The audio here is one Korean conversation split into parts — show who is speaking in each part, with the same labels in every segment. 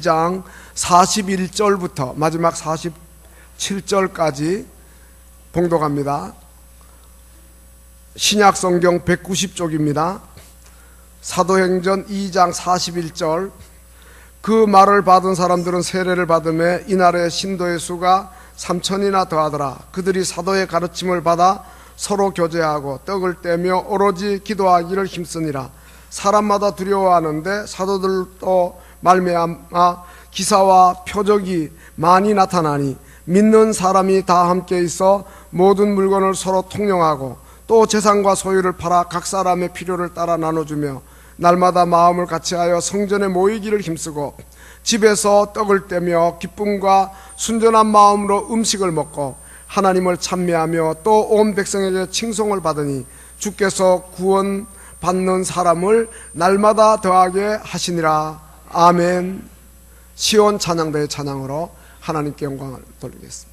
Speaker 1: 2장 41절부터 마지막 47절까지 봉독합니다. 신약성경 190쪽입니다. 사도행전 2장 41절. 그 말을 받은 사람들은 세례를 받음에 이날에 신도의 수가 3,000이나 더하더라. 그들이 사도의 가르침을 받아 서로 교제하고 떡을 떼며 오로지 기도하기를 힘쓰니라. 사람마다 두려워하는데 사도들도 말미암아 기사와 표적이 많이 나타나니 믿는 사람이 다 함께 있어 모든 물건을 서로 통용하고 또 재산과 소유를 팔아 각 사람의 필요를 따라 나눠주며 날마다 마음을 같이하여 성전에 모이기를 힘쓰고 집에서 떡을 떼며 기쁨과 순전한 마음으로 음식을 먹고 하나님을 찬미하며 또 온 백성에게 칭송을 받으니 주께서 구원 받는 사람을 날마다 더하게 하시니라. 아멘. 시온 찬양대의 찬양으로 하나님께 영광을 돌리겠습니다.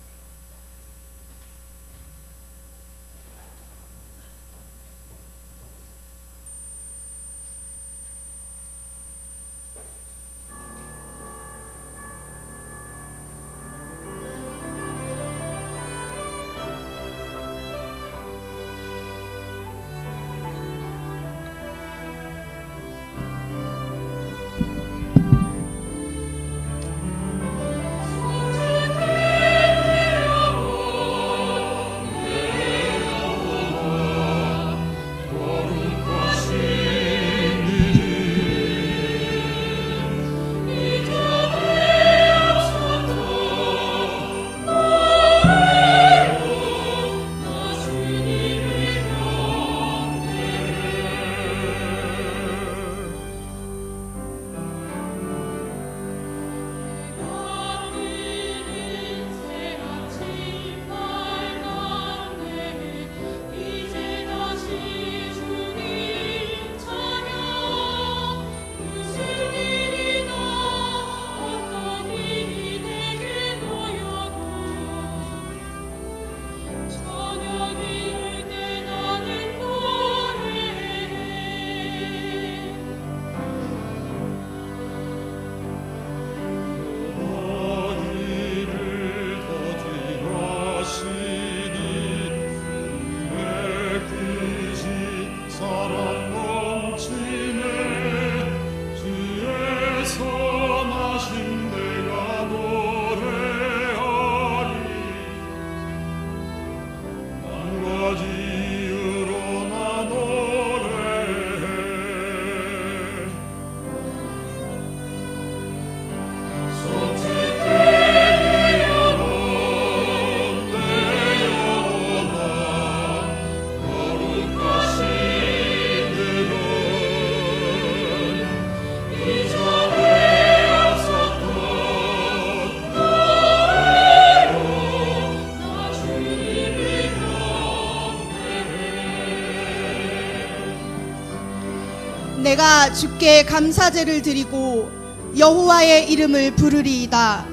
Speaker 2: 내가 주께 감사제를 드리고 여호와의 이름을 부르리이다.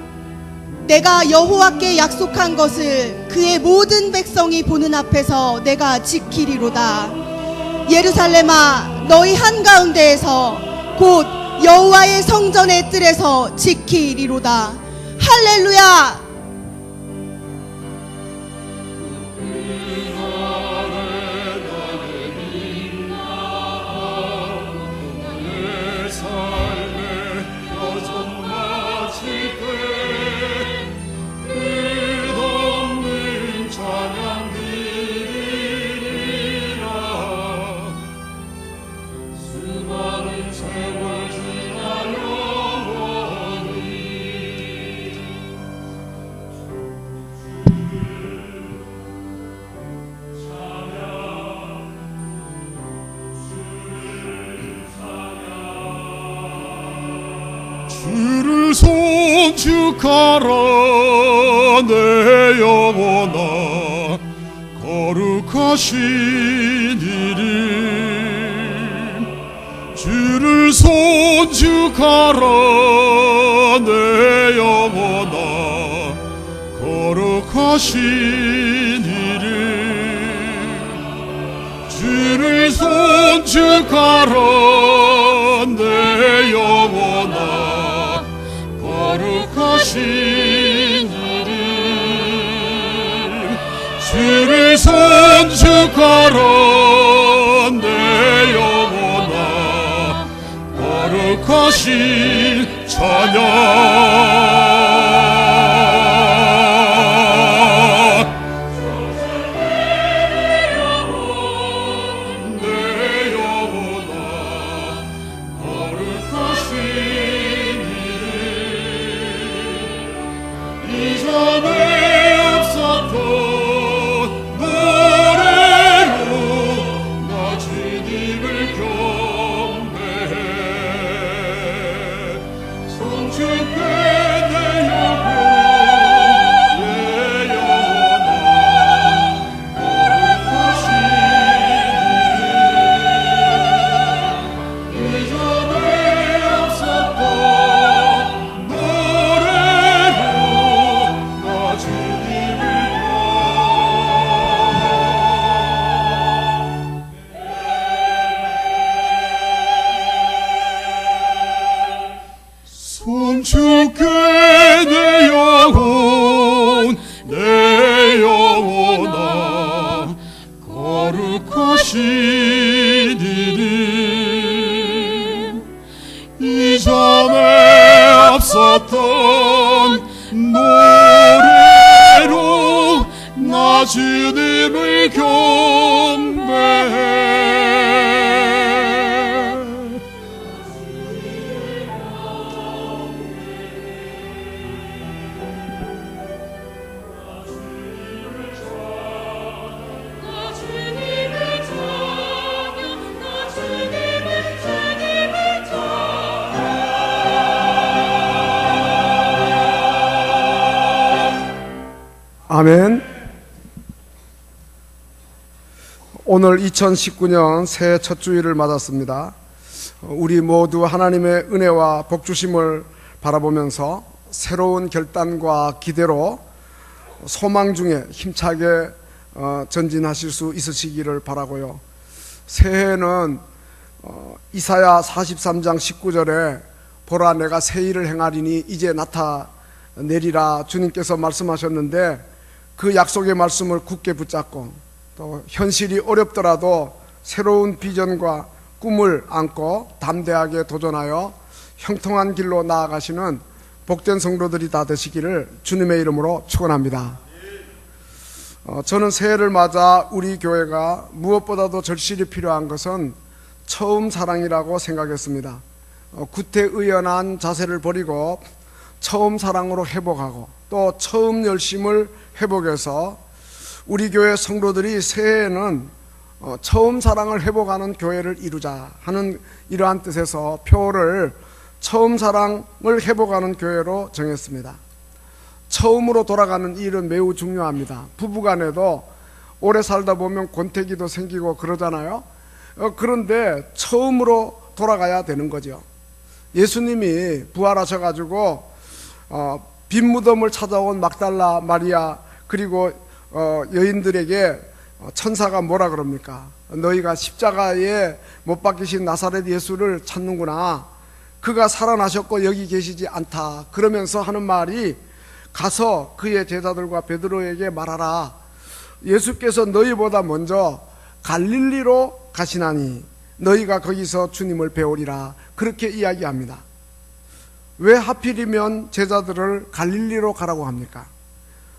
Speaker 2: 내가 여호와께 약속한 것을 그의 모든 백성이 보는 앞에서 내가 지키리로다. 예루살렘아, 너희 한가운데에서 곧 여호와의 성전의 뜰에서 지키리로다. 할렐루야.
Speaker 3: 주를 송축하라 내 영혼아 거룩하신 이름. 주를 송축하라 내 영혼아 거룩하신 이름. 주를 송축하라 내 영혼아 이름 주를 손축하라 내 영혼아 거룩하신 찬양 손축해 내 영혼 내 영혼아 거룩하신 이름 이전에 앞섰던 노래로 나 주님을 경배해
Speaker 1: 아멘. 오늘 2019년 새해 첫 주일을 맞았습니다. 우리 모두 하나님의 은혜와 복주심을 바라보면서 새로운 결단과 기대로 소망 중에 힘차게 전진하실 수 있으시기를 바라고요. 새해에는 이사야 43장 19절에 보라 내가 새 일을 행하리니 이제 나타내리라 주님께서 말씀하셨는데 그 약속의 말씀을 굳게 붙잡고 또 현실이 어렵더라도 새로운 비전과 꿈을 안고 담대하게 도전하여 형통한 길로 나아가시는 복된 성도들이 다 되시기를 주님의 이름으로 축원합니다. 저는 새해를 맞아 우리 교회가 무엇보다도 절실히 필요한 것은 처음 사랑이라고 생각했습니다. 구태의연한 자세를 버리고 처음 사랑으로 회복하고 또 처음 열심을 회복해서 우리 교회 성도들이 새해에는 처음 사랑을 회복하는 교회를 이루자 하는 이러한 뜻에서 표를 처음 사랑을 회복하는 교회로 정했습니다. 처음으로 돌아가는 일은 매우 중요합니다. 부부간에도 오래 살다 보면 권태기도 생기고 그러잖아요. 그런데 처음으로 돌아가야 되는 거죠. 예수님이 부활하셔가지고 빈 무덤을 찾아온 막달라 마리아 그리고 여인들에게 천사가 뭐라 그럽니까? 너희가 십자가에 못 박히신 나사렛 예수를 찾는구나. 그가 살아나셨고 여기 계시지 않다. 그러면서 하는 말이 가서 그의 제자들과 베드로에게 말하라. 예수께서 너희보다 먼저 갈릴리로 가시나니 너희가 거기서 주님을 배우리라. 그렇게 이야기합니다. 왜 하필이면 제자들을 갈릴리로 가라고 합니까?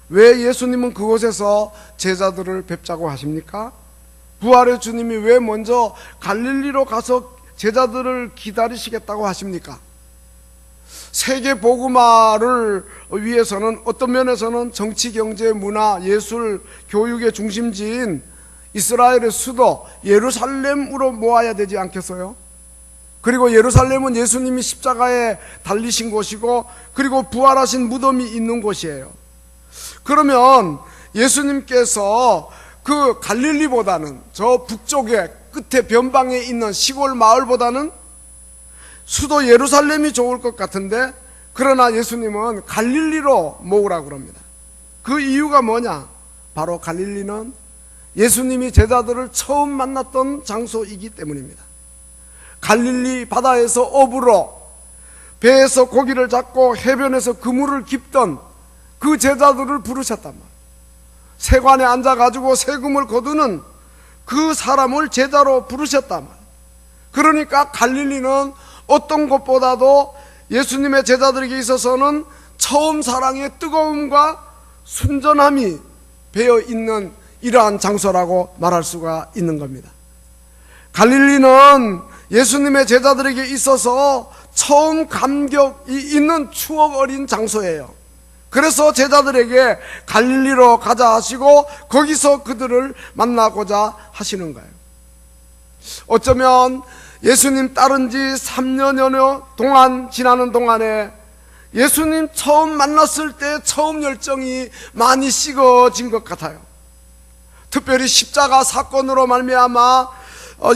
Speaker 1: 왜 예수님은 그곳에서 제자들을 뵙자고 하십니까? 부활의 주님이 왜 먼저 갈릴리로 가서 제자들을 기다리시겠다고 하십니까? 세계 복음화를 위해서는 어떤 면에서는 정치, 경제, 문화, 예술, 교육의 중심지인 이스라엘의 수도 예루살렘으로 모아야 되지 않겠어요? 그리고 예루살렘은 예수님이 십자가에 달리신 곳이고 그리고 부활하신 무덤이 있는 곳이에요. 그러면 예수님께서 그 갈릴리보다는 저 북쪽에 끝에 변방에 있는 시골 마을보다는 수도 예루살렘이 좋을 것 같은데 그러나 예수님은 갈릴리로 모으라고 그럽니다. 그 이유가 뭐냐? 바로 갈릴리는 예수님이 제자들을 처음 만났던 장소이기 때문입니다. 갈릴리 바다에서 어부로 배에서 고기를 잡고 해변에서 그물을 깁던 그 제자들을 부르셨단 말이에요. 세관에 앉아가지고 세금을 거두는 그 사람을 제자로 부르셨단 말이에요. 그러니까 갈릴리는 어떤 곳보다도 예수님의 제자들에게 있어서는 처음 사랑의 뜨거움과 순전함이 배어 있는 이러한 장소라고 말할 수가 있는 겁니다. 갈릴리는 예수님의 제자들에게 있어서 처음 감격이 있는 추억 어린 장소예요. 그래서 제자들에게 갈릴리로 가자 하시고 거기서 그들을 만나고자 하시는 거예요. 어쩌면 예수님 따른 지 3년여 동안 지나는 동안에 예수님 처음 만났을 때 처음 열정이 많이 식어진 것 같아요. 특별히 십자가 사건으로 말미암아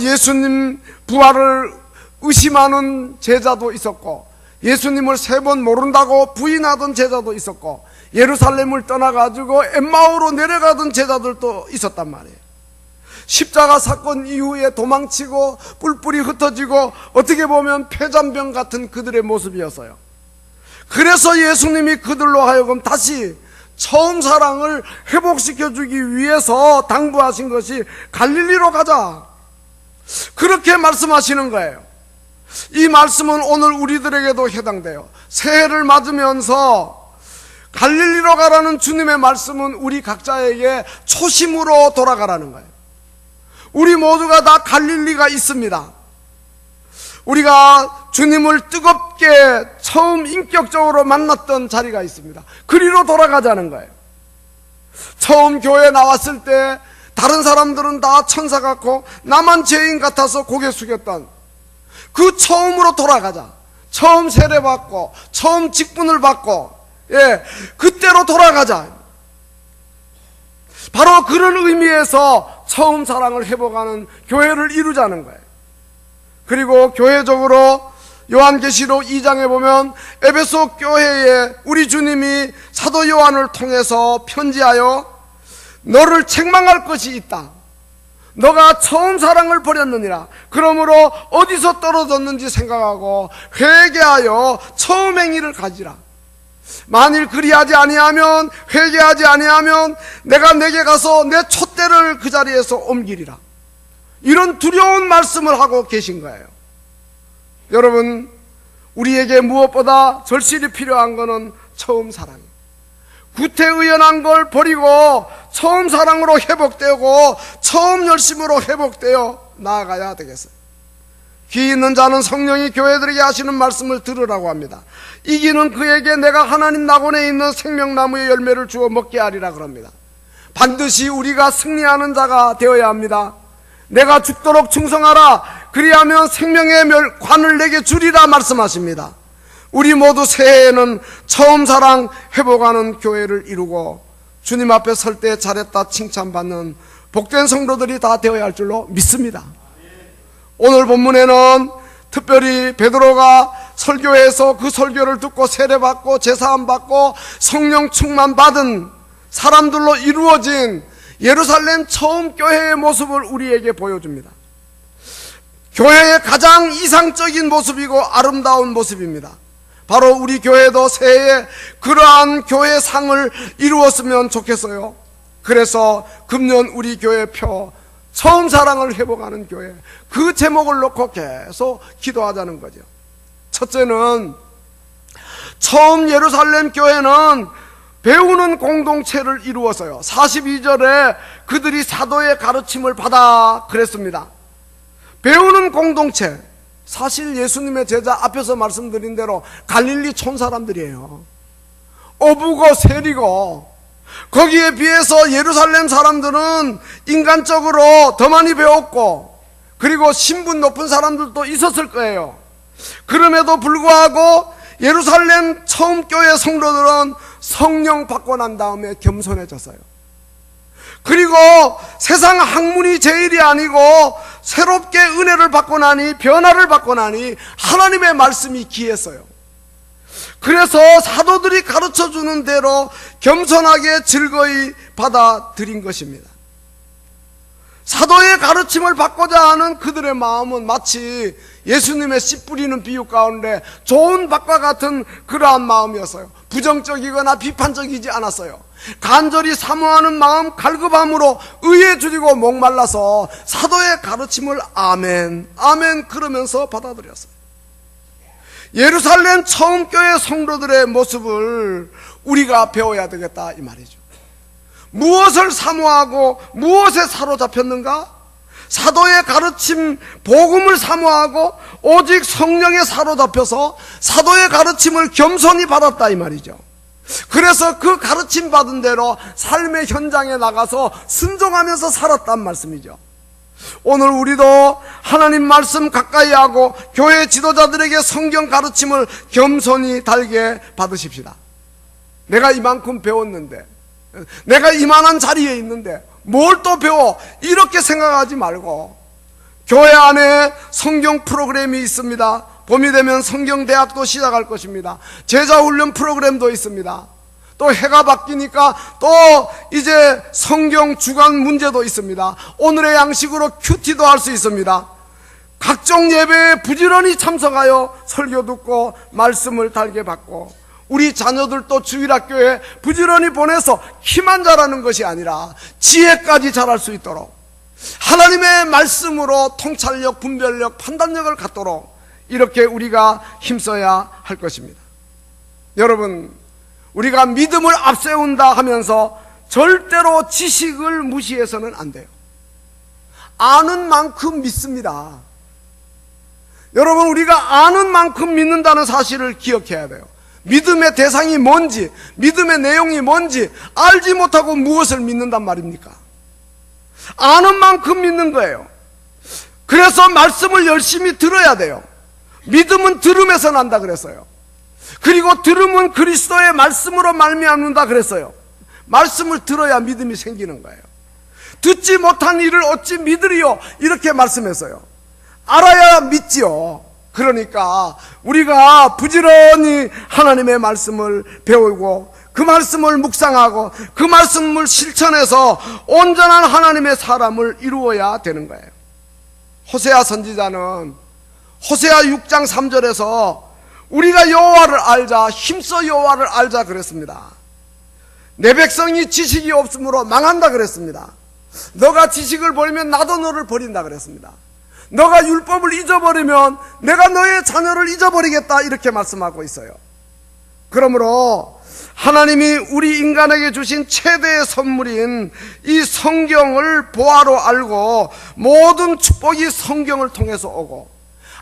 Speaker 1: 예수님 부활을 의심하는 제자도 있었고, 예수님을 3번 모른다고 부인하던 제자도 있었고, 예루살렘을 떠나가지고 엠마오로 내려가던 제자들도 있었단 말이에요. 십자가 사건 이후에 도망치고 뿔뿔이 흩어지고 어떻게 보면 폐잔병 같은 그들의 모습이었어요. 그래서 예수님이 그들로 하여금 다시 처음 사랑을 회복시켜주기 위해서 당부하신 것이 갈릴리로 가자, 그렇게 말씀하시는 거예요. 이 말씀은 오늘 우리들에게도 해당돼요. 새해를 맞으면서 갈릴리로 가라는 주님의 말씀은 우리 각자에게 초심으로 돌아가라는 거예요. 우리 모두가 다 갈릴리가 있습니다. 우리가 주님을 뜨겁게 처음 인격적으로 만났던 자리가 있습니다. 그리로 돌아가자는 거예요. 처음 교회에 나왔을 때 다른 사람들은 다 천사 같고 나만 죄인 같아서 고개 숙였던 그 처음으로 돌아가자. 처음 세례받고 처음 직분을 받고, 그때로 돌아가자. 바로 그런 의미에서 처음 사랑을 회복하는 교회를 이루자는 거예요. 그리고 교회적으로 요한계시록 2장에 보면 에베소 교회에 우리 주님이 사도 요한을 통해서 편지하여 너를 책망할 것이 있다. 너가 처음 사랑을 버렸느니라. 그러므로 어디서 떨어졌는지 생각하고 회개하여 처음 행위를 가지라. 만일 그리하지 아니하면, 회개하지 아니하면 내가 내게 가서 내 촛대를 그 자리에서 옮기리라. 이런 두려운 말씀을 하고 계신 거예요. 여러분, 우리에게 무엇보다 절실히 필요한 것은 처음 사랑이에요. 구태의연한 걸 버리고 처음 사랑으로 회복되고 처음 열심으로 회복되어 나아가야 되겠어요. 귀 있는 자는 성령이 교회들에게 하시는 말씀을 들으라고 합니다. 이기는 그에게 내가 하나님 낙원에 있는 생명나무의 열매를 주어 먹게 하리라 그럽니다. 반드시 우리가 승리하는 자가 되어야 합니다. 내가 죽도록 충성하라. 그리하면 생명의 관을 내게 주리라 말씀하십니다. 우리 모두 새해에는 처음 사랑 회복하는 교회를 이루고 주님 앞에 설 때 잘했다 칭찬받는 복된 성도들이 다 되어야 할 줄로 믿습니다. 오늘 본문에는 특별히 베드로가 설교해서 그 설교를 듣고 세례받고 제사함 받고 성령 충만 받은 사람들로 이루어진 예루살렘 처음 교회의 모습을 우리에게 보여줍니다. 교회의 가장 이상적인 모습이고 아름다운 모습입니다. 바로 우리 교회도 새해에 그러한 교회상을 이루었으면 좋겠어요. 그래서 금년 우리 교회표 처음 사랑을 회복하는 교회, 그 제목을 놓고 계속 기도하자는 거죠. 첫째는 처음 예루살렘 교회는 배우는 공동체를 이루었어요. 42절에 그들이 사도의 가르침을 받아 그랬습니다. 배우는 공동체. 사실 예수님의 제자 앞에서 말씀드린 대로 갈릴리 촌 사람들이에요. 어부고 세리고, 거기에 비해서 예루살렘 사람들은 인간적으로 더 많이 배웠고, 그리고 신분 높은 사람들도 있었을 거예요. 그럼에도 불구하고 예루살렘 처음 교회 성도들은 성령 받고 난 다음에 겸손해졌어요. 그리고 세상 학문이 제일이 아니고 새롭게 은혜를 받고 나니, 변화를 받고 나니 하나님의 말씀이 귀했어요. 그래서 사도들이 가르쳐주는 대로 겸손하게 즐거이 받아들인 것입니다. 사도의 가르침을 받고자 하는 그들의 마음은 마치 예수님의 씨 뿌리는 비유 가운데 좋은 밭과 같은 그러한 마음이었어요. 부정적이거나 비판적이지 않았어요. 간절히 사모하는 마음, 갈급함으로 의에 줄이고 목말라서 사도의 가르침을 아멘, 아멘 그러면서 받아들였어요. 예루살렘 처음 교회 성도들의 모습을 우리가 배워야 되겠다 이 말이죠. 무엇을 사모하고 무엇에 사로잡혔는가? 사도의 가르침, 복음을 사모하고 오직 성령에 사로잡혀서 사도의 가르침을 겸손히 받았다 이 말이죠. 그래서 그 가르침 받은 대로 삶의 현장에 나가서 순종하면서 살았단 말씀이죠. 오늘 우리도 하나님 말씀 가까이 하고 교회 지도자들에게 성경 가르침을 겸손히 달게 받으십시다. 내가 이만큼 배웠는데, 내가 이만한 자리에 있는데 뭘 또 배워? 이렇게 생각하지 말고, 교회 안에 성경 프로그램이 있습니다. 봄이 되면 성경대학도 시작할 것입니다. 제자훈련 프로그램도 있습니다. 또 해가 바뀌니까 또 이제 성경 주간 문제도 있습니다. 오늘의 양식으로 큐티도 할 수 있습니다. 각종 예배에 부지런히 참석하여 설교 듣고 말씀을 달게 받고, 우리 자녀들도 주일학교에 부지런히 보내서 키만 자라는 것이 아니라 지혜까지 자랄 수 있도록 하나님의 말씀으로 통찰력, 분별력, 판단력을 갖도록 이렇게 우리가 힘써야 할 것입니다. 여러분, 우리가 믿음을 앞세운다 하면서 절대로 지식을 무시해서는 안 돼요. 아는 만큼 믿습니다. 여러분, 우리가 아는 만큼 믿는다는 사실을 기억해야 돼요. 믿음의 대상이 뭔지, 믿음의 내용이 뭔지 알지 못하고 무엇을 믿는단 말입니까? 아는 만큼 믿는 거예요. 그래서 말씀을 열심히 들어야 돼요. 믿음은 들음에서 난다 그랬어요. 그리고 들음은 그리스도의 말씀으로 말미암는다 그랬어요. 말씀을 들어야 믿음이 생기는 거예요. 듣지 못한 일을 어찌 믿으리요? 이렇게 말씀했어요. 알아야 믿지요. 그러니까 우리가 부지런히 하나님의 말씀을 배우고 그 말씀을 묵상하고 그 말씀을 실천해서 온전한 하나님의 사람을 이루어야 되는 거예요. 호세아 선지자는 호세아 6장 3절에서 우리가 여호와를 알자, 힘써 여호와를 알자 그랬습니다. 내 백성이 지식이 없으므로 망한다 그랬습니다. 너가 지식을 버리면 나도 너를 버린다 그랬습니다. 너가 율법을 잊어버리면 내가 너의 자녀를 잊어버리겠다 이렇게 말씀하고 있어요. 그러므로 하나님이 우리 인간에게 주신 최대의 선물인 이 성경을 보화로 알고 모든 축복이 성경을 통해서 오고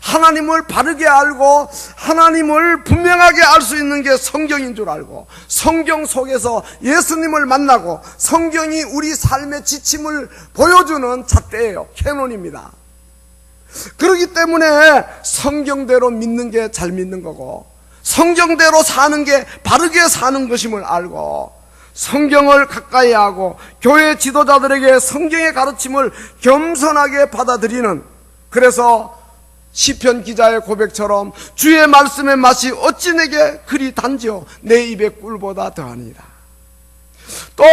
Speaker 1: 하나님을 바르게 알고 하나님을 분명하게 알 수 있는 게 성경인 줄 알고 성경 속에서 예수님을 만나고 성경이 우리 삶의 지침을 보여주는 잣대예요. 캐논입니다. 그렇기 때문에 성경대로 믿는 게 잘 믿는 거고 성경대로 사는 게 바르게 사는 것임을 알고 성경을 가까이 하고 교회 지도자들에게 성경의 가르침을 겸손하게 받아들이는, 그래서 시편 기자의 고백처럼 주의 말씀의 맛이 어찌 내게 그리 단지요 내 입의 꿀보다 더하니라. 또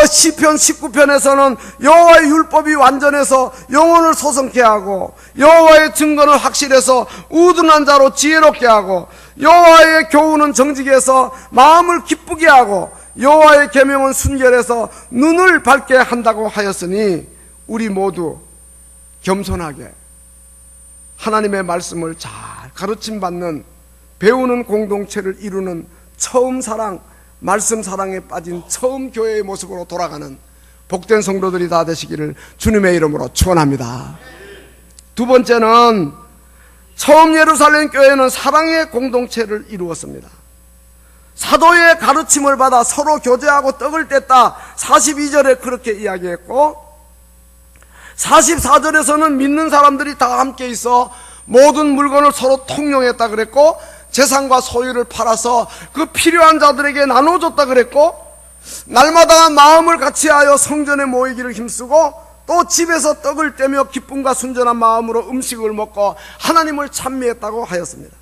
Speaker 1: 시편 19편에서는 여호와의 율법이 완전해서 영혼을 소성케 하고 여호와의 증거는 확실해서 우둔한 자로 지혜롭게 하고 여호와의 교훈은 정직해서 마음을 기쁘게 하고 여호와의 계명은 순결해서 눈을 밝게 한다고 하였으니, 우리 모두 겸손하게 하나님의 말씀을 잘 가르침받는 배우는 공동체를 이루는 처음 사랑, 말씀 사랑에 빠진 처음 교회의 모습으로 돌아가는 복된 성도들이 다 되시기를 주님의 이름으로 축원합니다. 두 번째는 처음 예루살렘 교회는 사랑의 공동체를 이루었습니다. 사도의 가르침을 받아 서로 교제하고 떡을 뗐다 42절에 그렇게 이야기했고, 44절에서는 믿는 사람들이 다 함께 있어 모든 물건을 서로 통용했다 그랬고 재산과 소유를 팔아서 그 필요한 자들에게 나눠줬다 그랬고, 날마다 마음을 같이하여 성전에 모이기를 힘쓰고 또 집에서 떡을 떼며 기쁨과 순전한 마음으로 음식을 먹고 하나님을 찬미했다고 하였습니다.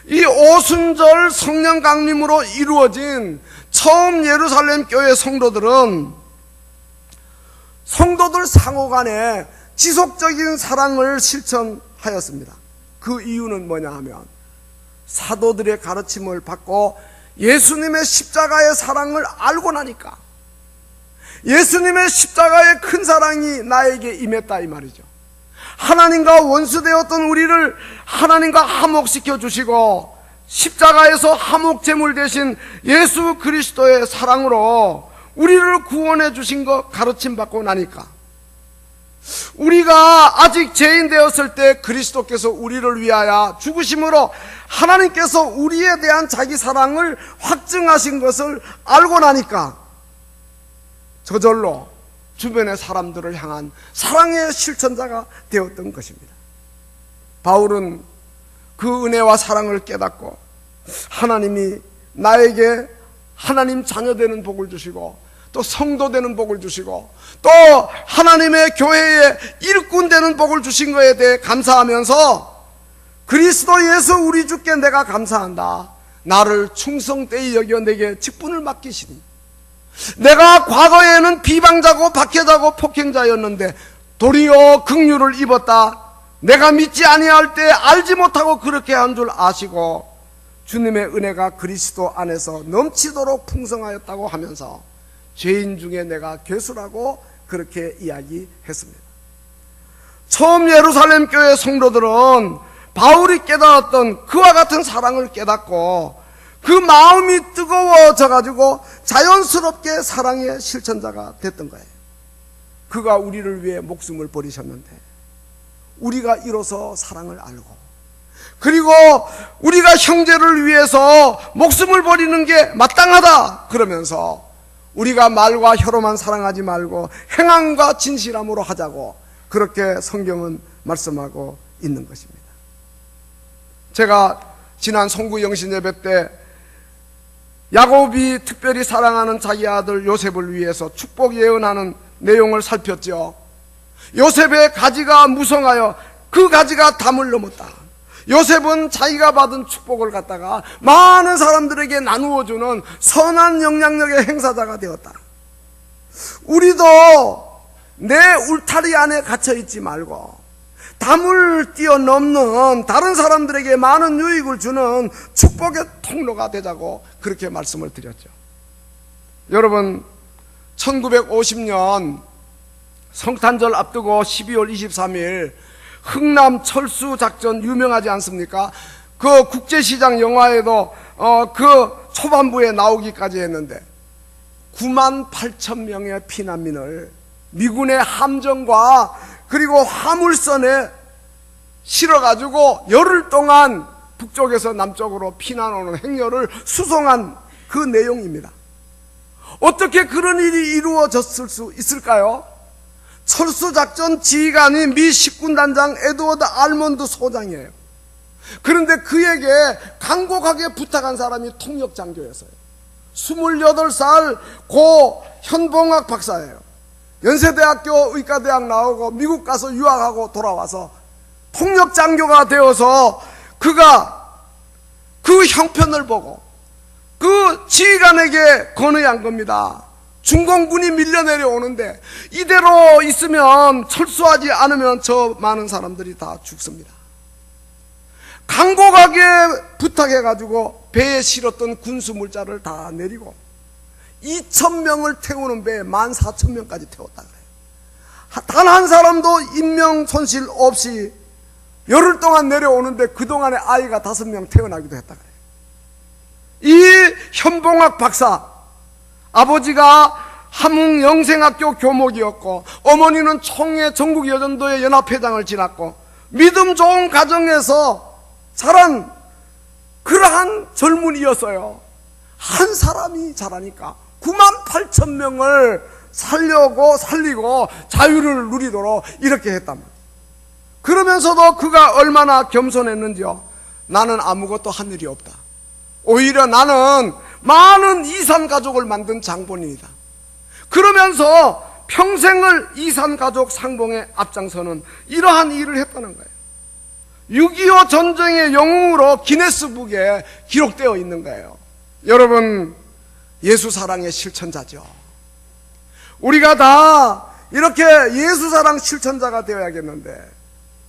Speaker 1: 이 오순절 성령 강림으로 이루어진 처음 예루살렘 교회 성도들은 성도들 상호간에 지속적인 사랑을 실천하였습니다. 그 이유는 뭐냐 하면 사도들의 가르침을 받고 예수님의 십자가의 사랑을 알고 나니까, 예수님의 십자가의 큰 사랑이 나에게 임했다 이 말이죠. 하나님과 원수되었던 우리를 하나님과 화목시켜 주시고 십자가에서 화목제물 대신 예수 그리스도의 사랑으로 우리를 구원해 주신 것 가르침 받고 나니까, 우리가 아직 죄인 되었을 때 그리스도께서 우리를 위하여 죽으심으로 하나님께서 우리에 대한 자기 사랑을 확증하신 것을 알고 나니까 저절로 주변의 사람들을 향한 사랑의 실천자가 되었던 것입니다. 바울은 그 은혜와 사랑을 깨닫고 하나님이 나에게 하나님 자녀 되는 복을 주시고 또 성도 되는 복을 주시고 또 하나님의 교회의 일꾼 되는 복을 주신 것에 대해 감사하면서 그리스도 예수 우리 주께 내가 감사한다. 나를 충성되이 여겨 내게 직분을 맡기시니 내가 과거에는 비방자고 박해자고 폭행자였는데 도리어 긍휼을 입었다. 내가 믿지 아니할 때 알지 못하고 그렇게 한 줄 아시고 주님의 은혜가 그리스도 안에서 넘치도록 풍성하였다고 하면서 죄인 중에 내가 괴수라고 그렇게 이야기했습니다. 처음 예루살렘 교회 성도들은 바울이 깨달았던 그와 같은 사랑을 깨닫고 그 마음이 뜨거워져 가지고 자연스럽게 사랑의 실천자가 됐던 거예요. 그가 우리를 위해 목숨을 버리셨는데 우리가 이로써 사랑을 알고, 그리고 우리가 형제를 위해서 목숨을 버리는 게 마땅하다 그러면서 우리가 말과 혀로만 사랑하지 말고 행함과 진실함으로 하자고 그렇게 성경은 말씀하고 있는 것입니다. 제가 지난 송구 영신 예배 때 야곱이 특별히 사랑하는 자기 아들 요셉을 위해서 축복 예언하는 내용을 살폈죠. 요셉의 가지가 무성하여 그 가지가 담을 넘었다. 요셉은 자기가 받은 축복을 갖다가 많은 사람들에게 나누어주는 선한 영향력의 행사자가 되었다. 우리도 내 울타리 안에 갇혀있지 말고 담을 뛰어넘는 다른 사람들에게 많은 유익을 주는 축복의 통로가 되자고 그렇게 말씀을 드렸죠. 여러분, 1950년 성탄절 앞두고 12월 23일 흥남 철수 작전 유명하지 않습니까? 그 국제시장 영화에도 그 초반부에 나오기까지 했는데 9만 8천 명의 피난민을 미군의 함정과 그리고 화물선에 실어가지고 열흘 동안 북쪽에서 남쪽으로 피난 오는 행렬을 수송한 그 내용입니다. 어떻게 그런 일이 이루어졌을 수 있을까요? 철수작전 지휘관이 미 식군단장 에드워드 알몬드 소장이에요. 그런데 그에게 간곡하게 부탁한 사람이 통역장교였어요. 28살 고 현봉학 박사예요. 연세대학교 의과대학 나오고 미국 가서 유학하고 돌아와서 통역장교가 되어서 그가 그 형편을 보고 그 지휘관에게 건의한 겁니다. 중공군이 밀려 내려오는데 이대로 있으면 철수하지 않으면 저 많은 사람들이 다 죽습니다. 간곡하게 부탁해가지고 배에 실었던 군수물자를 다 내리고 2,000명을 태우는 배에 14,000명까지 태웠다 그래요. 단 한 사람도 인명 손실 없이 열흘 동안 내려오는데 그동안에 아이가 5명 태어나기도 했다 그래요. 이 현봉학 박사, 아버지가 함흥 영생학교 교목이었고 어머니는 총회 전국여전도회 연합회장을 지났고 믿음 좋은 가정에서 자란 그러한 젊은이였어요. 한 사람이 자라니까 9만 8천 명을 살리고 자유를 누리도록 이렇게 했단 말이에요. 그러면서도 그가 얼마나 겸손했는지요. 나는 아무것도 한 일이 없다. 오히려 나는 많은 이산 가족을 만든 장본인이다. 그러면서 평생을 이산 가족 상봉에 앞장서는 이러한 일을 했다는 거예요. 6.25 전쟁의 영웅으로 기네스북에 기록되어 있는 거예요. 여러분, 예수 사랑의 실천자죠. 우리가 다 이렇게 예수 사랑 실천자가 되어야겠는데,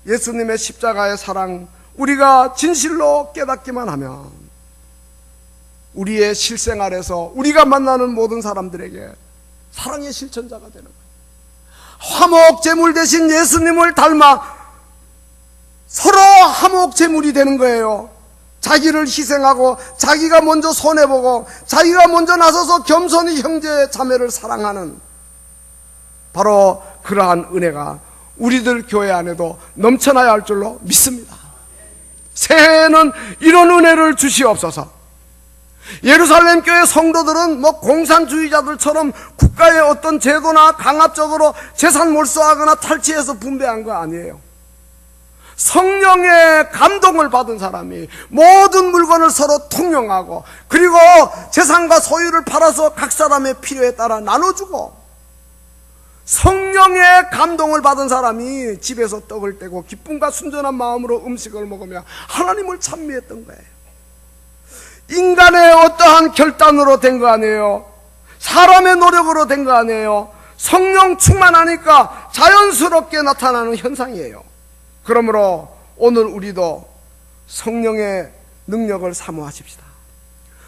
Speaker 1: 예수님의 십자가의 사랑 우리가 진실로 깨닫기만 하면 우리의 실생활에서 우리가 만나는 모든 사람들에게 사랑의 실천자가 되는 거예요. 화목제물 대신 예수님을 닮아 서로 화목제물이 되는 거예요. 자기를 희생하고 자기가 먼저 손해보고 자기가 먼저 나서서 겸손히 형제 자매를 사랑하는 바로 그러한 은혜가 우리들 교회 안에도 넘쳐나야 할 줄로 믿습니다. 새해에는 이런 은혜를 주시옵소서. 예루살렘 교회 성도들은 공산주의자들처럼 국가의 어떤 제도나 강압적으로 재산 몰수하거나 탈취해서 분배한 거 아니에요. 성령의 감동을 받은 사람이 모든 물건을 서로 통용하고, 그리고 재산과 소유를 팔아서 각 사람의 필요에 따라 나눠주고, 성령의 감동을 받은 사람이 집에서 떡을 떼고 기쁨과 순전한 마음으로 음식을 먹으며 하나님을 찬미했던 거예요. 인간의 어떠한 결단으로 된 거 아니에요. 사람의 노력으로 된 거 아니에요. 성령 충만하니까 자연스럽게 나타나는 현상이에요. 그러므로 오늘 우리도 성령의 능력을 사모하십시다.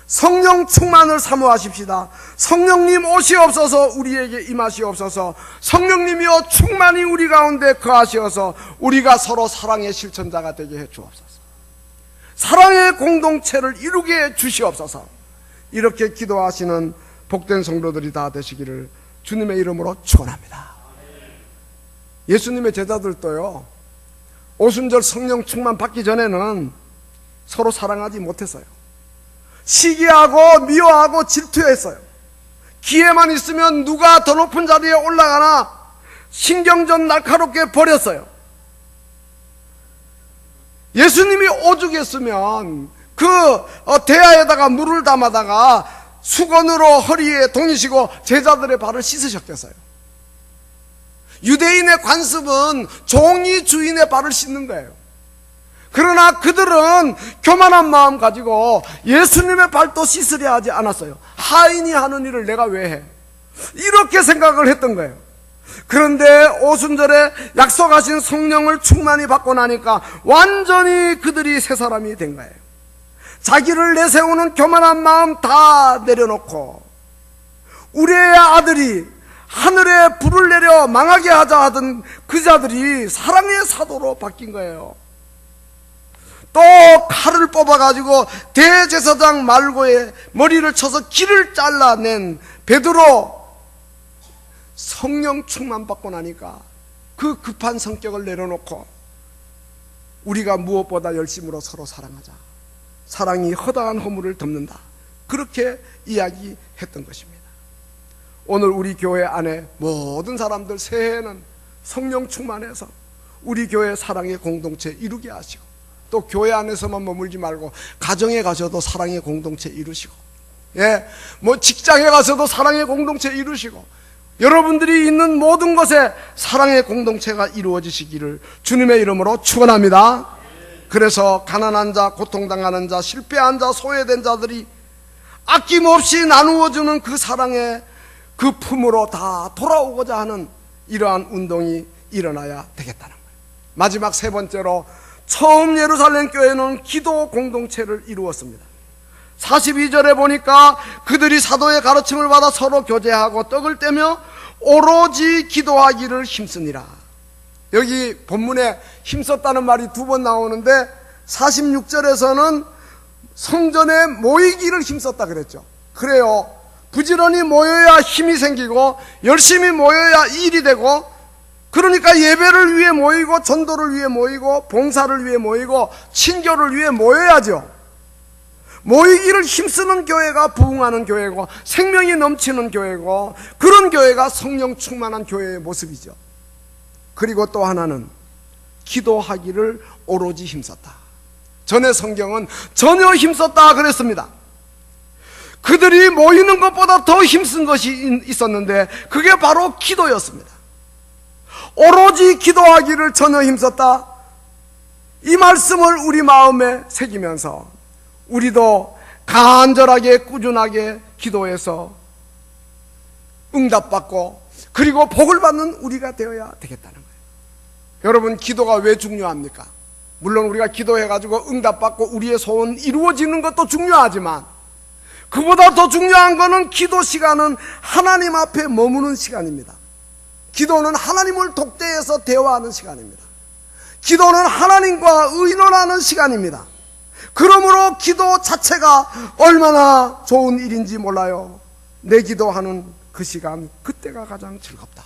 Speaker 1: 성령 충만을 사모하십시다. 성령님 오시옵소서, 우리에게 임하시옵소서. 성령님이여 충만히 우리 가운데 거하시어서 우리가 서로 사랑의 실천자가 되게 해 주옵소서. 사랑의 공동체를 이루게 해 주시옵소서. 이렇게 기도하시는 복된 성도들이 다 되시기를 주님의 이름으로 축원합니다. 예수님의 제자들도요, 오순절 성령 충만 받기 전에는 서로 사랑하지 못했어요. 시기하고 미워하고 질투했어요. 기회만 있으면 누가 더 높은 자리에 올라가나 신경전 날카롭게 버렸어요. 예수님이 오죽했으면 그 대야에다가 물을 담아다가 수건으로 허리에 동이시고 제자들의 발을 씻으셨겠어요. 유대인의 관습은 종이 주인의 발을 씻는 거예요. 그러나 그들은 교만한 마음 가지고 예수님의 발도 씻으려 하지 않았어요. 하인이 하는 일을 내가 왜 해? 이렇게 생각을 했던 거예요. 그런데 오순절에 약속하신 성령을 충만히 받고 나니까 완전히 그들이 새 사람이 된 거예요. 자기를 내세우는 교만한 마음 다 내려놓고 우리의 아들이 하늘에 불을 내려 망하게 하자 하던 그 자들이 사랑의 사도로 바뀐 거예요. 또 칼을 뽑아가지고 대제사장 말고의 머리를 쳐서 귀를 잘라낸 베드로, 성령 충만 받고 나니까 그 급한 성격을 내려놓고 우리가 무엇보다 열심으로 서로 사랑하자. 사랑이 허다한 허물을 덮는다. 그렇게 이야기했던 것입니다. 오늘 우리 교회 안에 모든 사람들 새해에는 성령 충만해서 우리 교회 사랑의 공동체 이루게 하시고, 또 교회 안에서만 머물지 말고 가정에 가셔도 사랑의 공동체 이루시고, 직장에 가서도 사랑의 공동체 이루시고, 여러분들이 있는 모든 곳에 사랑의 공동체가 이루어지시기를 주님의 이름으로 축원합니다. 그래서 가난한 자, 고통당하는 자, 실패한 자, 소외된 자들이 아낌없이 나누어주는 그 사랑의 그 품으로 다 돌아오고자 하는 이러한 운동이 일어나야 되겠다는 거예요. 마지막 세 번째로, 처음 예루살렘 교회는 기도 공동체를 이루었습니다. 42절에 보니까 그들이 사도의 가르침을 받아 서로 교제하고 떡을 떼며 오로지 기도하기를 힘쓰니라. 여기 본문에 힘썼다는 말이 두 번 나오는데 46절에서는 성전에 모이기를 힘썼다 그랬죠. 그래요. 부지런히 모여야 힘이 생기고 열심히 모여야 일이 되고, 그러니까 예배를 위해 모이고 전도를 위해 모이고 봉사를 위해 모이고 친교를 위해 모여야죠. 모이기를 힘쓰는 교회가 부흥하는 교회고 생명이 넘치는 교회고, 그런 교회가 성령 충만한 교회의 모습이죠. 그리고 또 하나는 기도하기를 오로지 힘썼다. 전에 성경은 전혀 힘썼다 그랬습니다. 그들이 모이는 것보다 더 힘쓴 것이 있었는데 그게 바로 기도였습니다. 오로지 기도하기를 전혀 힘썼다. 이 말씀을 우리 마음에 새기면서 우리도 간절하게 꾸준하게 기도해서 응답받고 그리고 복을 받는 우리가 되어야 되겠다는 거예요. 여러분, 기도가 왜 중요합니까? 물론 우리가 기도해가지고 응답받고 우리의 소원 이루어지는 것도 중요하지만 그보다 더 중요한 것은 기도 시간은 하나님 앞에 머무는 시간입니다. 기도는 하나님을 독대해서 대화하는 시간입니다. 기도는 하나님과 의논하는 시간입니다. 그러므로 기도 자체가 얼마나 좋은 일인지 몰라요. 내 기도하는 그 시간, 그때가 가장 즐겁다.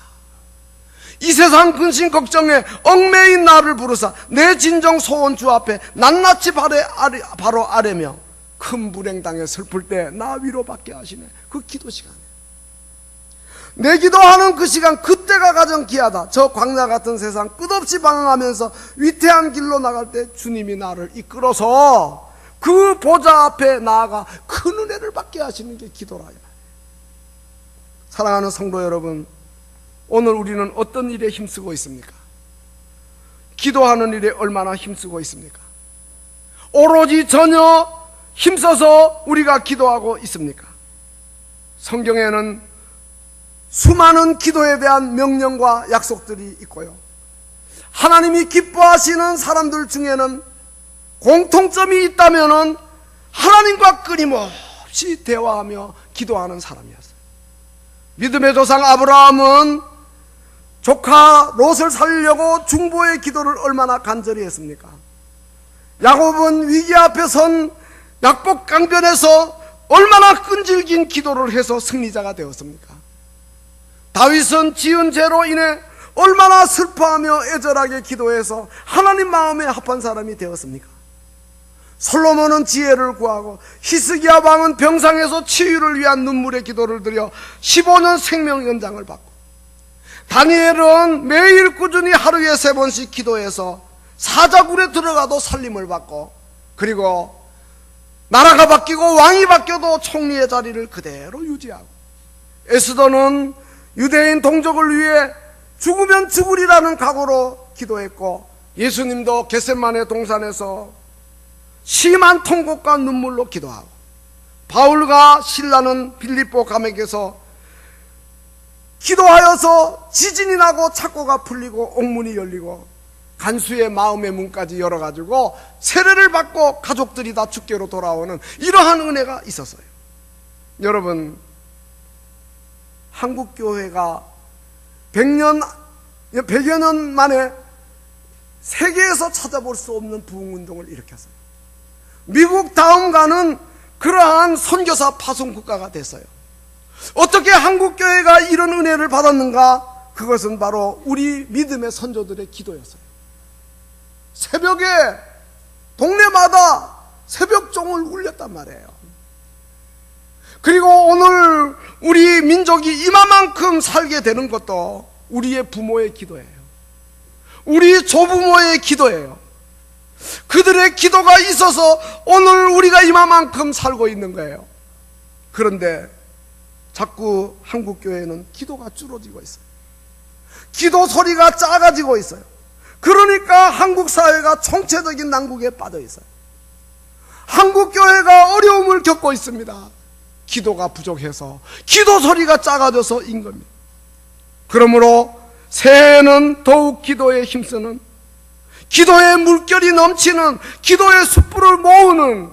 Speaker 1: 이 세상 근심 걱정에 얽매인 나를 부르사 내 진정 소원 주 앞에 낱낱이 바로 아뢰며 큰 불행당에 슬플 때 나 위로받게 하시네. 그 기도 시간에 내 기도하는 그 시간, 그때가 가장 귀하다. 저 광야 같은 세상 끝없이 방황하면서 위태한 길로 나갈 때 주님이 나를 이끌어서 그 보좌 앞에 나아가 큰 은혜를 받게 하시는 게 기도라. 사랑하는 성도 여러분, 오늘 우리는 어떤 일에 힘쓰고 있습니까? 기도하는 일에 얼마나 힘쓰고 있습니까? 오로지 전혀 힘써서 우리가 기도하고 있습니까? 성경에는 수많은 기도에 대한 명령과 약속들이 있고요, 하나님이 기뻐하시는 사람들 중에는 공통점이 있다면은 하나님과 끊임없이 대화하며 기도하는 사람이었어요. 믿음의 조상 아브라함은 조카 롯을 살리려고 중보의 기도를 얼마나 간절히 했습니까? 야곱은 위기 앞에 선 약복강변에서 얼마나 끈질긴 기도를 해서 승리자가 되었습니까? 다윗은 지은 죄로 인해 얼마나 슬퍼하며 애절하게 기도해서 하나님 마음에 합한 사람이 되었습니까? 솔로몬은 지혜를 구하고 히스기야 왕은 병상에서 치유를 위한 눈물의 기도를 드려 15년 생명 연장을 받고, 다니엘은 매일 꾸준히 하루에 3번씩 기도해서 사자굴에 들어가도 살림을 받고, 그리고 나라가 바뀌고 왕이 바뀌어도 총리의 자리를 그대로 유지하고, 에스더는 유대인 동족을 위해 죽으면 죽으리라는 각오로 기도했고, 예수님도 겟세마네 동산에서 심한 통곡과 눈물로 기도하고, 바울과 실라는 빌립보 감옥에서 기도하여서 지진이 나고 착고가 풀리고 옥문이 열리고 간수의 마음의 문까지 열어가지고 세례를 받고 가족들이 다 주께로 돌아오는 이러한 은혜가 있었어요. 여러분, 한국교회가 100여 년 만에 세계에서 찾아볼 수 없는 부흥운동을 일으켰어요. 미국 다음 가는 그러한 선교사 파송 국가가 됐어요. 어떻게 한국교회가 이런 은혜를 받았는가? 그것은 바로 우리 믿음의 선조들의 기도였어요. 새벽에 동네마다 새벽종을 울렸단 말이에요. 그리고 오늘 우리 민족이 이만큼 살게 되는 것도 우리의 부모의 기도예요. 우리 조부모의 기도예요. 그들의 기도가 있어서 오늘 우리가 이만큼 살고 있는 거예요. 그런데 자꾸 한국교회는 기도가 줄어들고 있어요. 기도 소리가 작아지고 있어요. 그러니까 한국 사회가 총체적인 난국에 빠져 있어요. 한국교회가 어려움을 겪고 있습니다. 기도가 부족해서, 기도 소리가 작아져서인 겁니다. 그러므로 새해에는 더욱 기도에 힘쓰는, 기도의 물결이 넘치는, 기도의 숯불을 모으는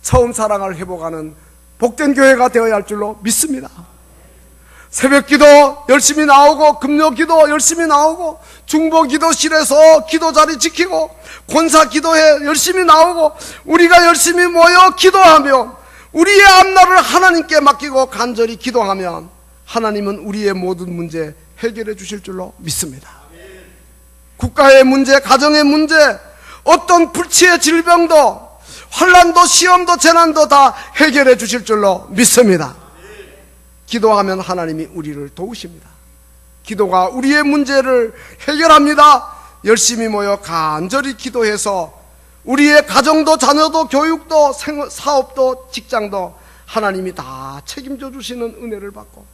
Speaker 1: 처음 사랑을 회복하는 복된 교회가 되어야 할 줄로 믿습니다. 새벽 기도 열심히 나오고, 금요 기도 열심히 나오고, 중보 기도실에서 기도 자리 지키고, 권사 기도회 열심히 나오고, 우리가 열심히 모여 기도하며 우리의 앞날을 하나님께 맡기고 간절히 기도하면 하나님은 우리의 모든 문제 해결해 주실 줄로 믿습니다. 국가의 문제, 가정의 문제, 어떤 불치의 질병도, 환난도, 시험도, 재난도 다 해결해 주실 줄로 믿습니다. 기도하면 하나님이 우리를 도우십니다. 기도가 우리의 문제를 해결합니다. 열심히 모여 간절히 기도해서 우리의 가정도, 자녀도, 교육도, 사업도, 직장도 하나님이 다 책임져 주시는 은혜를 받고,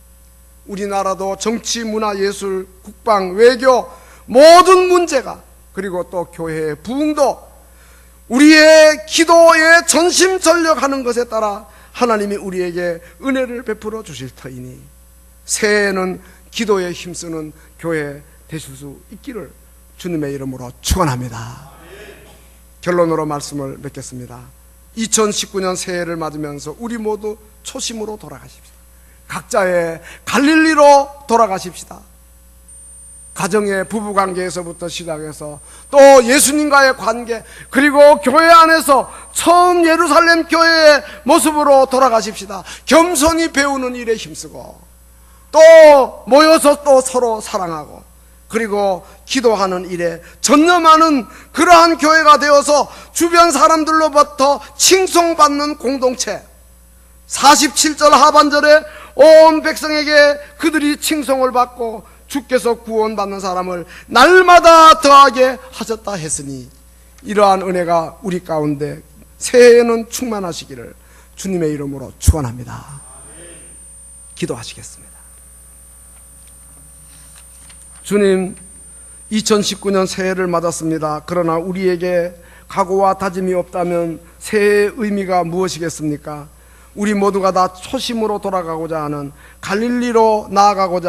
Speaker 1: 우리나라도 정치, 문화, 예술, 국방, 외교 모든 문제가, 그리고 또 교회의 부흥도 우리의 기도에 전심전력하는 것에 따라 하나님이 우리에게 은혜를 베풀어 주실 터이니 새해에는 기도에 힘쓰는 교회 되실 수 있기를 주님의 이름으로 축원합니다. 결론으로 말씀을 맺겠습니다. 2019년 새해를 맞으면서 우리 모두 초심으로 돌아가십시다. 각자의 갈릴리로 돌아가십시다. 가정의 부부관계에서부터 시작해서 또 예수님과의 관계, 그리고 교회 안에서 처음 예루살렘 교회의 모습으로 돌아가십시다. 겸손히 배우는 일에 힘쓰고 또 모여서 또 서로 사랑하고 그리고 기도하는 일에 전념하는 그러한 교회가 되어서 주변 사람들로부터 칭송받는 공동체, 47절 하반절에 온 백성에게 그들이 칭송을 받고 주께서 구원받는 사람을 날마다 더하게 하셨다 했으니 이러한 은혜가 우리 가운데 새해에는 충만하시기를 주님의 이름으로 축원합니다. 기도하시겠습니다. 주님, 2019년 새해를 맞았습니다. 그러나 우리에게 각오와 다짐이 없다면 새해의 의미가 무엇이겠습니까? 우리 모두가 다 초심으로 돌아가고자 하는, 갈릴리로 나아가고자